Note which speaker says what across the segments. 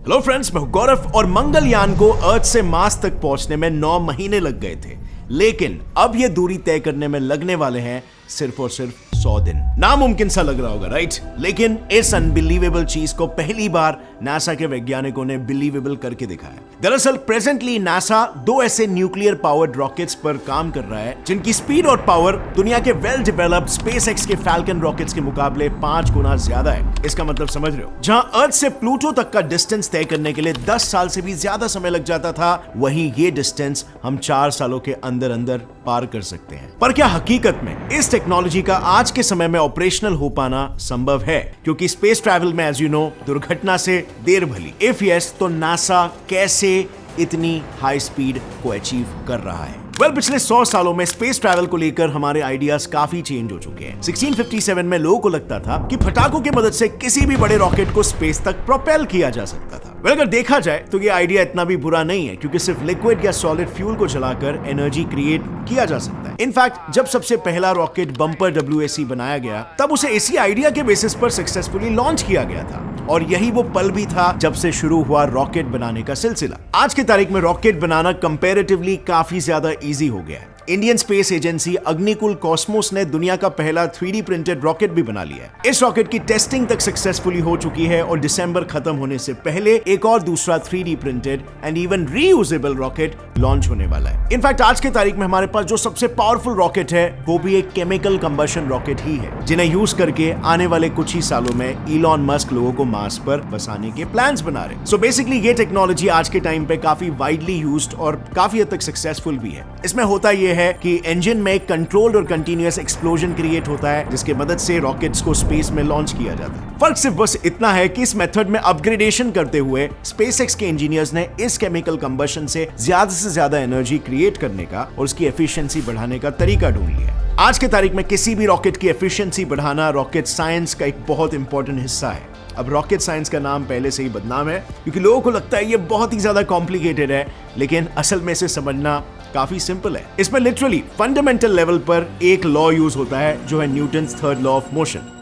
Speaker 1: Hello friends, मैं गौरव और मंगलयान को अर्थ से मार्स तक पहुंचने में 9 महीने लग गए थे, लेकिन अब ये दूरी तय करने में लगने वाले हैं सिर्फ और सिर्फ 100 दिन। नामुमकिन सा लग रहा होगा, राइट? लेकिन इस अनबिलीवेबल चीज को पहली बार नासा के वैज्ञानिकों ने बिलीवेबल करके दिखाया। दरअसल प्रेजेंटली नासा 2 ऐसे न्यूक्लियर पावर्ड रॉकेट्स पर काम कर रहा है जिनकी स्पीड और पावर दुनिया के वेल डेवलप्ड स्पेसएक्स के फैल्कन रॉकेट्स के मुकाबले 5 गुना ज्यादा है। इसका मतलब समझ रहे हो? जहां अर्थ से प्लूटो तक का डिस्टेंस तय करने के लिए 10 साल से भी ज्यादा समय लग जाता था, वहीं ये डिस्टेंस हम 4 सालों के अंदर अंदर पार कर सकते हैं। पर क्या हकीकत में इस टेक्नोलॉजी का आज के समय में ऑपरेशनल हो पाना संभव है? क्योंकि स्पेस ट्रैवल में एज यू नो दुर्घटना से देर भली। इफ यस, तो नासा कैसे इतनी हाई स्पीड को अचीव कर रहा है? पिछले 100 सालों में स्पेस ट्रैवल को लेकर हमारे आइडियाज काफी चेंज हो चुके हैं। 1657 में लोगों को लगता था कि पटाखों की मदद से किसी भी बड़े रॉकेट को स्पेस तक प्रोपेल किया जा सकता था। अगर देखा जाए तो ये आइडिया इतना भी बुरा नहीं है, क्योंकि सिर्फ लिक्विड या सॉलिड फ्यूल को जलाकर एनर्जी क्रिएट किया जा सकता है। इनफैक्ट जब सबसे पहला रॉकेट बम्पर WAC बनाया गया, तब उसे इसी आइडिया के बेसिस पर सक्सेसफुली लॉन्च किया गया था। और यही वो पल भी था जब से शुरू हुआ रॉकेट बनाने का सिलसिला। आज की तारीख में रॉकेट बनाना कंपैरेटिवली काफी ज्यादा इजी हो गया है। Indian space agency Agnikul Cosmos ने दुनिया का पहला 3D प्रिंटेड रॉकेट भी बना लिया है। इस रॉकेट की टेस्टिंग तक सक्सेसफुली हो चुकी है और दिसंबर खत्म होने से पहले एक और दूसरा 3D printed and even reusable rocket launch होने वाला है। इनफैक्ट आज की तारीख में हमारे पास जो सबसे पावरफुल रॉकेट है वो भी एक केमिकल कंबशन रॉकेट ही है, जिन्हें यूज करके आने वाले कुछ ही सालों में इलॉन मस्क लोगों को मार्स पर बसाने के प्लान्स बना रहे हैं। सो बेसिकली ये टेक्नोलॉजी आज के टाइम पे काफी वाइडली यूज्ड और काफी हद तक सक्सेसफुल भी है। इसमें होता यह है कि इंजन में कंट्रोल्ड और कंटीन्यूअस एक्सप्लोजन क्रिएट होता है, जिसके मदद से रॉकेट्स को स्पेस में लॉन्च किया जाता है। फर्क सिर्फ बस इतना है कि इस मेथड में अपग्रेडेशन करते हुए स्पेसएक्स के इंजीनियर्स ने इस केमिकल कंबशन से ज्यादा एनर्जी क्रिएट करने का और उसकी एफिशिएंसी बढ़ाने का तरीका ढूंढ लिया। आज के तारीख में किसी भी रॉकेट की एफिशिएंसी बढ़ाना रॉकेट साइंस का एक बहुत इंपॉर्टेंट हिस्सा है। अब रॉकेट साइंस का नाम पहले से ही बदनाम है, क्योंकि लोगों को लगता है ये बहुत ही ज्यादा कॉम्प्लिकेटेड है, लेकिन असल में इसे समझना काफी सिंपल है। इसमें लिटरली फंडामेंटल लेवल पर एक लॉ यूज होता है, जो है Newton's 3rd law of motion.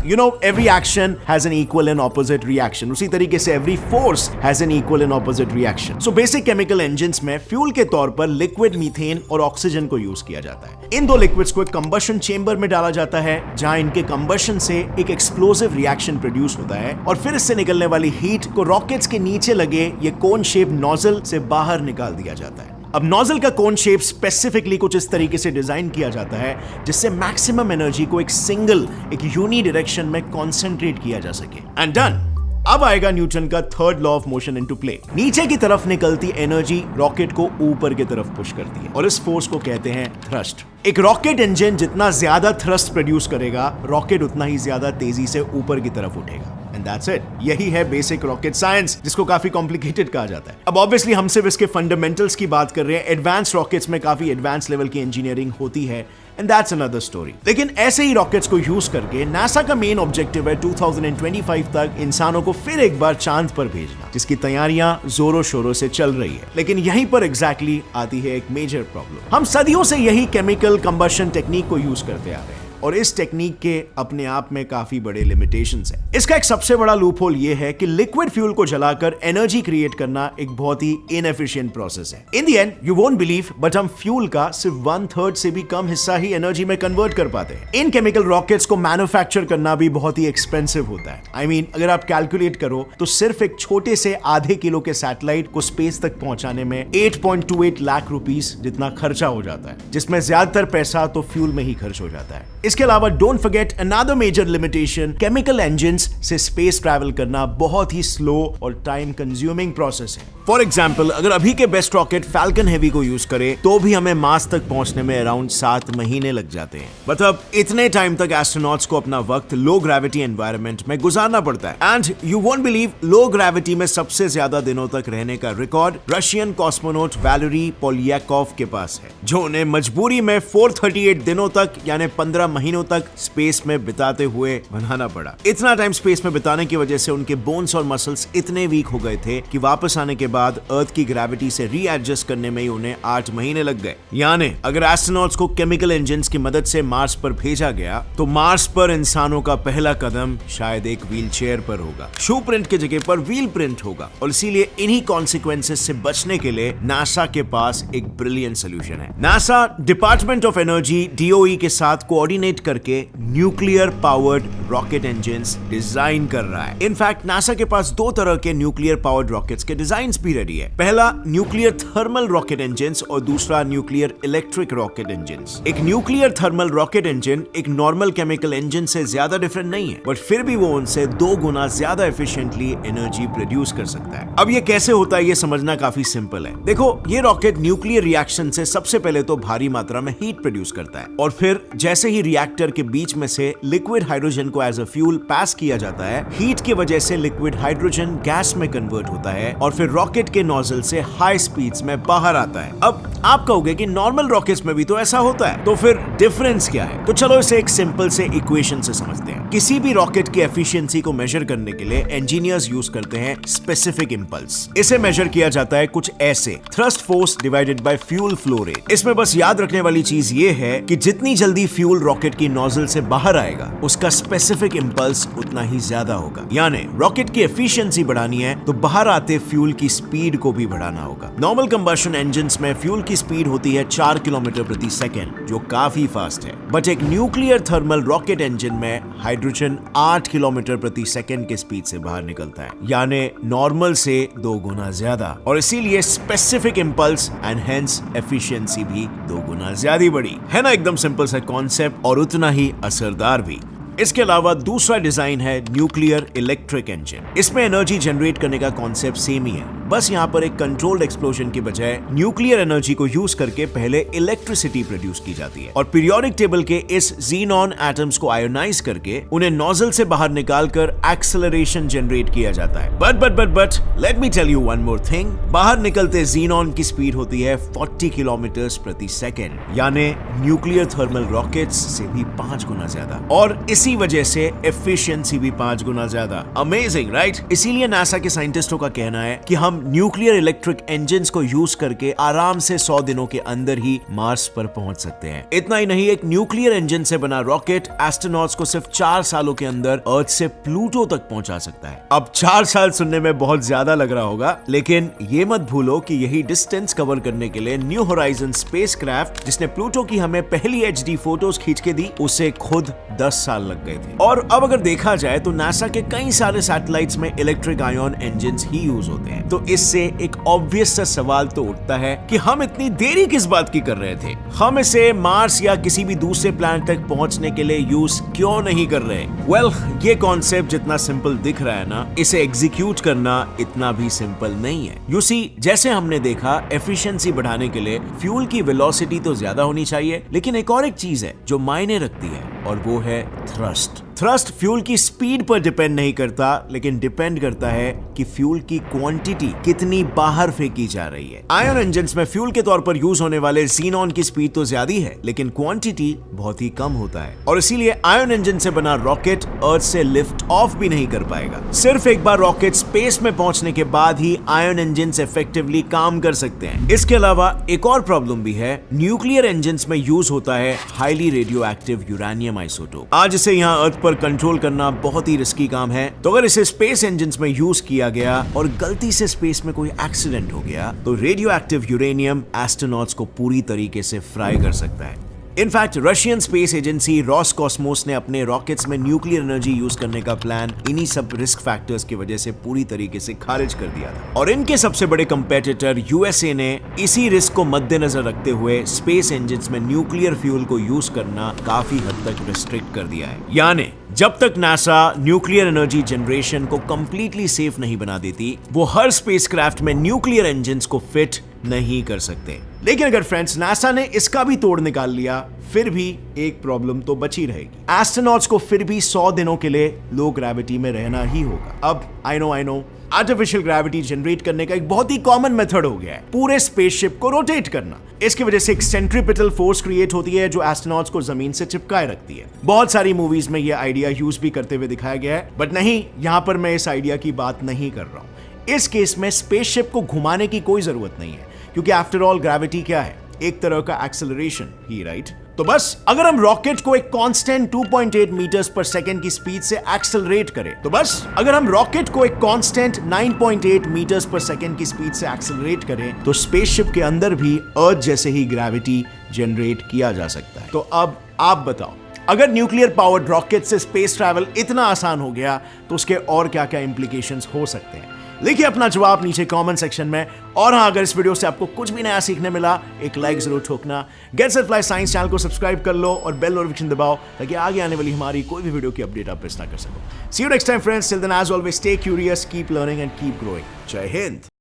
Speaker 1: You know, every action has an equal and opposite reaction. उसी तरीके से every force has an equal and opposite reaction. So basic chemical engines में फ्यूल के तौर पर लिक्विड मीथेन और ऑक्सीजन को use किया जाता है। इन 2 लिक्विड्स को एक कंबशन चेंबर में डाला जाता है, जहां इनके कंबशन से एक एक्सप्लोसिव रिएक्शन प्रोड्यूस होता है और फिर इससे निकलने वाली हीट को रॉकेट्स के नीचे लगे ये कोन शेप नोजल से बाहर निकाल दिया जाता है। अब नोजल का कोन शेप स्पेसिफिकली कुछ इस तरीके से डिजाइन किया जाता है जिससे मैक्सिमम एनर्जी को एक यूनी डायरेक्शन में कॉन्सेंट्रेट किया जा सके। And done. अब आएगा न्यूटन का 3rd law of motion into play. नीचे की तरफ निकलती एनर्जी रॉकेट को ऊपर की तरफ पुश करती है और इस फोर्स को कहते हैं थ्रस्ट। एक रॉकेट इंजन जितना ज्यादा थ्रस्ट प्रोड्यूस करेगा, रॉकेट उतना ही ज्यादा तेजी से ऊपर की तरफ उठेगा। And that's it. यही है बेसिक रॉकेट साइंस, जिसको काफी कॉम्प्लिकेटेड कहा जाता है। अब ऑब्वियसली हम सिर्फ इसके फंडामेंटल्स की बात कर रहे हैं। एडवांस रॉकेट्स में काफी एडवांस लेवल की इंजीनियरिंग होती है, एंड दैट्स अनदर स्टोरी। लेकिन ऐसे ही रॉकेट्स को यूज करके नासा का मेन ऑब्जेक्टिव है 2025 तक इंसानों को फिर एक बार चांद पर भेजना, जिसकी तैयारियां जोरों शोरों से चल रही है। लेकिन यहीं पर एग्जैक्टली आती है एक मेजर प्रॉब्लम। हम सदियों से यही केमिकल कंबशन टेक्निक को यूज करते आ रहे हैं, और इस टेक्निक के अपने आप में काफी बड़े लिमिटेशंस हैं। इसका एक सबसे बड़ा लूपहोल यह है कि लिक्विड फ्यूल को जलाकर एनर्जी क्रिएट करना एक बहुत ही इनएफिशिएंट प्रोसेस है। In the end you won't believe, but हम फ्यूल का सिर्फ 1/3 से भी कम हिस्सा ही एनर्जी में कन्वर्ट कर पाते हैं। इन केमिकल रॉकेट्स को मैन्युफैक्चर करना भी बहुत ही एक्सपेंसिव होता है। I mean, अगर आप कैलकुलेट करो तो सिर्फ एक छोटे से आधे किलो के सैटेलाइट को स्पेस तक पहुंचाने में 8.28 लाख रुपीस जितना खर्चा हो जाता है, जिसमें ज्यादातर पैसा तो फ्यूल में ही खर्च हो जाता है। इसके अलावा don't forget another major limitation, chemical engines से स्पेस ट्रैवल करना बहुत ही स्लो और टाइम कंज्यूमिंग प्रोसेस है। फॉर एग्जांपल, अगर अभी के बेस्ट रॉकेट फैल्कन हेवी को यूज करें तो भी हमें मार्स तक पहुंचने में अराउंड 7 महीने लग जाते हैं। मतलब इतने टाइम तक एस्ट्रोनॉट्स को अपना वक्त लो ग्रेविटी एनवायरनमेंट में गुजारना पड़ता है। And you won't believe, low gravity में सबसे ज्यादा दिनों तक रहने का रिकॉर्ड रशियन कॉस्मोनॉट वैलेरी पोलियाकोव के पास है, जो उन्हें मजबूरी में 438 दिनों तक यानी 15 महीने महीनों तक स्पेस में बिताते हुए बनाना पड़ा। इतना टाइम स्पेस में बिताने की वजह से उनके बोन्स और मसल्स इतने वीक हो गए थे कि वापस आने के बाद अर्थ की ग्रेविटी से रीएडजस्ट करने में ही उन्हें 8 महीने लग गए। यानी अगर एस्ट्रोनॉट्स को केमिकल इंजन्स की मदद से मार्स पर भेजा गया तो मार्स पर इंसानों का पहला कदम शायद एक व्हील चेयर पर होगा, शू प्रिंट की जगह पर व्हील प्रिंट होगा। और इसीलिए इन्हीं कॉन्सिक्वेंसेस से बचने के लिए नासा के पास एक ब्रिलियंट सोल्यूशन है। NASA department of energy DOE के साथ कोऑर्डिनेट करके nuclear powered rocket engines design कर रहा है। इनफैक्ट नासा के पास 2 तरह के न्यूक्लियर पावर्ड रॉकेट्स के डिजाइन्स भी रेडी है। पहला न्यूक्लियर थर्मल रॉकेट इंजन्स और दूसरा न्यूक्लियर इलेक्ट्रिक रॉकेट इंजन्स। एक न्यूक्लियर थर्मल रॉकेट इंजन एक नॉर्मल केमिकल इंजन से ज्यादा डिफरेंट नहीं है, बट फिर भी वो उनसे 2 गुना ज्यादा एफिशिएंटली एनर्जी प्रोड्यूस कर सकता है। अब ये कैसे होता है ये समझना काफी सिंपल है। देखो, ये रॉकेट न्यूक्लियर रिएक्शन से सबसे पहले तो भारी मात्रा में हीट प्रोड्यूस करता है और फिर जैसे ही रिएक्टर के बीच में से लिक्विड हाइड्रोजन को एज अ फ्यूल पास किया जाता है, हीट की वजह से लिक्विड हाइड्रोजन गैस में कन्वर्ट होता है और फिर रॉकेट के नोजल से हाई स्पीड्स में बाहर आता है। अब आप कहोगे कि नॉर्मल रॉकेट्स में भी तो ऐसा होता है, तो फिर डिफरेंस क्या है? तो चलो इसे एक सिंपल से इक्वेशन से समझते हैं। किसी भी रॉकेट की एफिशिएंसी को मेजर करने के लिए इंजीनियर्स यूज करते हैं स्पेसिफिक इंपल्स। इसे मेजर किया जाता है कुछ ऐसे, thrust force divided by fuel flow rate. इसमें बस याद रखने वाली चीज ये है कि जितनी जल्दी फ्यूल रॉकेट की नोजल से बाहर आएगा उसका स्पेसिफिक इंपल्स उतना ही ज्यादा होगा। यानी रॉकेट की एफिशिएंसी बढ़ानी है तो बाहर आते फ्यूल की स्पीड को भी बढ़ाना होगा। नॉर्मल कंबशन इंजन्स में फ्यूल की स्पीड होती है 4 किलोमीटर प्रति सेकंड, जो काफी फास्ट है। बट एक न्यूक्लियर थर्मल रॉकेट इंजन में हाइड्रोजन 8 किलोमीटर प्रति सेकंड के स्पीड से बाहर निकलता है, यानी नॉर्मल से 2 गुना ज्यादा। और इसीलिए specific impulse and hence efficiency भी 2 गुना ज्यादा बढ़ी। है ना एकदम सिंपल सा कॉन्सेप्ट और उतना ही असरदार भी। इसके अलावा दूसरा डिजाइन है न्यूक्लियर इलेक्ट्रिक इंजन। इसमें एनर्जी जनरेट करने का कॉन्सेप्ट सेम ही है, बस यहाँ पर एक कंट्रोल्ड एक्सप्लोजन की बजाय न्यूक्लियर एनर्जी को यूज करके पहले इलेक्ट्रिसिटी प्रोड्यूस की जाती है और पीरियोडिक टेबल के इस ज़ीनॉन एटम्स को आयोनाइज करके उन्हें नोजल से बाहर निकालकर एक्सेलरेशन जनरेट किया जाता है। But let me tell you one more thing. बाहर निकलते ज़ीनॉन की स्पीड होती है 40 किलोमीटर प्रति सेकेंड, यानी न्यूक्लियर थर्मल रॉकेट्स से भी 5 गुना ज्यादा, और इसी वजह से एफिशिएंसी भी 5 गुना ज्यादा। Amazing, right? इसीलिए नासा के साइंटिस्टों का कहना है कि हम न्यूक्लियर इलेक्ट्रिक इंजन्स को यूज करके आराम से 100 दिनों के अंदर ही मार्स पर पहुंच सकते हैं। इतना ही नहीं, एक न्यूक्लियर इंजन से बना रॉकेट एस्ट्रोनॉट्स को सिर्फ 4 सालों के अंदर अर्थ से प्लूटो तक पहुंचा सकता है। अब 4 साल सुनने में बहुत ज्यादा लग रहा होगा, लेकिन ये मत भूलो कि यही डिस्टेंस कवर करने के लिए न्यू होराइजन स्पेसक्राफ्ट, जिसने प्लूटो की हमें पहली HD फोटोज खींच के दी, उसे खुद 10 साल लग गए थे। और अब अगर देखा जाए तो नासा के कई सारे सैटेलाइट्स में इलेक्ट्रिक आयन इंजन्स ही यूज होते हैं। तो इससे एक ऑब्वियस सा सवाल तो उठता है कि हम इतनी देरी किस बात की कर रहे थे? हम इसे मार्स या किसी भी दूसरे प्लैनेट तक पहुंचने के लिए यूज क्यों नहीं कर रहे? वेल, ये कॉन्सेप्ट जितना सिंपल दिख रहा है ना, इसे एग्जीक्यूट करना इतना भी सिंपल नहीं है। यू सी, जैसे हमने देखा, एफिशिएंसी बढ़ाने के लिए फ्यूल की वेलोसिटी तो ज्यादा होनी चाहिए, लेकिन एक और एक चीज है जो मायने रखती है, और वो है थ्रस्ट। थ्रस्ट फ्यूल की स्पीड पर डिपेंड नहीं करता, लेकिन डिपेंड करता है कि फ्यूल की क्वांटिटी कितनी बाहर फेंकी जा रही है। आयन इंजन्स में फ्यूल के तौर पर यूज होने वाले ज़ीनॉन की स्पीड तो ज्यादा है, लेकिन क्वांटिटी बहुत ही कम होता है, और इसीलिए आयन इंजन से बना रॉकेट अर्थ से लिफ्ट ऑफ भी नहीं कर पाएगा। सिर्फ एक बार रॉकेट स्पेस में पहुंचने के बाद ही आयन इंजन्स इफेक्टिवली काम कर सकते हैं। इसके अलावा एक और प्रॉब्लम भी है। न्यूक्लियर इंजन्स में यूज होता है highly radio active uranium isotope. आज इसे यहाँ अर्थ पर कंट्रोल करना बहुत ही रिस्की काम है, तो अगर इसे स्पेस इंजन्स में यूज किया गया और गलती से स्पेस में कोई एक्सीडेंट हो गया तो रेडियो एक्टिव यूरेनियम एस्ट्रोनॉट्स को पूरी तरीके से फ्राई कर सकता है। In fact Russian space agency Roscosmos ने अपने रॉकेट्स में न्यूक्लियर एनर्जी यूज करने का प्लान इन्हीं सब रिस्क फैक्टर्स की वजह से पूरी तरीके से खारिज कर दिया था, और इनके सबसे बड़े कंपेटिटर यूएसए ने इसी रिस्क को मद्देनजर रखते हुए स्पेस इंजन्स में न्यूक्लियर फ्यूल को यूज करना काफी हद तक रिस्ट्रिक्ट कर दिया है। यानी जब तक नासा न्यूक्लियर एनर्जी जनरेशन को कंप्लीटली सेफ नहीं बना देती, वो हर स्पेसक्राफ्ट में न्यूक्लियर इंजन्स को फिट नहीं कर सकते। लेकिन अगर फ्रेंड्स नासा ने इसका भी तोड़ निकाल लिया, फिर भी एक प्रॉब्लम तो बची रहेगी। एस्ट्रोनॉट्स को फिर भी 100 दिनों के लिए लो ग्रेविटी में रहना ही होगा। अब I know artificial gravity generate करने का एक बहुत ही कॉमन मेथड हो गया है, पूरे स्पेसशिप को रोटेट करना। इसकी वजह से एक सेंट्रीपिटल फोर्स क्रिएट होती है जो एस्ट्रोनॉट्स को जमीन से चिपकाए रखती है। बहुत सारी मूवीज में यह आइडिया यूज भी करते हुए दिखाया गया है, बट नहीं, यहां पर मैं इस आइडिया की बात नहीं कर रहा हूं। इस केस में स्पेसशिप को घुमाने की कोई जरूरत नहीं है, क्योंकि आफ्टर ऑल ग्रेविटी क्या है, एक तरह का एक्सेलरेशन ही, राइट? तो बस अगर हम रॉकेट को एक कांस्टेंट 2.8 मीटर्स पर सेकंड की स्पीड से एक्सेलरेट करें, तो बस अगर हम रॉकेट को एक कांस्टेंट 9.8 मीटर्स पर सेकंड की स्पीड से एक्सेलरेट करें, तो स्पेसशिप के अंदर भी अर्थ जैसे ही ग्रेविटी जनरेट किया जा सकता है। तो अब आप बताओ, अगर न्यूक्लियर पावर्ड रॉकेट से स्पेस ट्रैवल इतना आसान हो गया, तो उसके और क्या क्या इंप्लीकेशंस हो सकते हैं? लिखिए अपना जवाब नीचे कमेंट सेक्शन में। और हाँ, अगर इस वीडियो से आपको कुछ भी नया सीखने मिला, एक लाइक जरूर ठोकना। Get set fly science channel को सब्सक्राइब कर लो और बेल नोटिफिकेशन दबाओ, ताकि आगे आने वाली हमारी कोई भी वीडियो की अपडेट आप मिस ना कर सको। See you next time friends, till then as always stay curious, keep learning and keep growing. जय हिंद।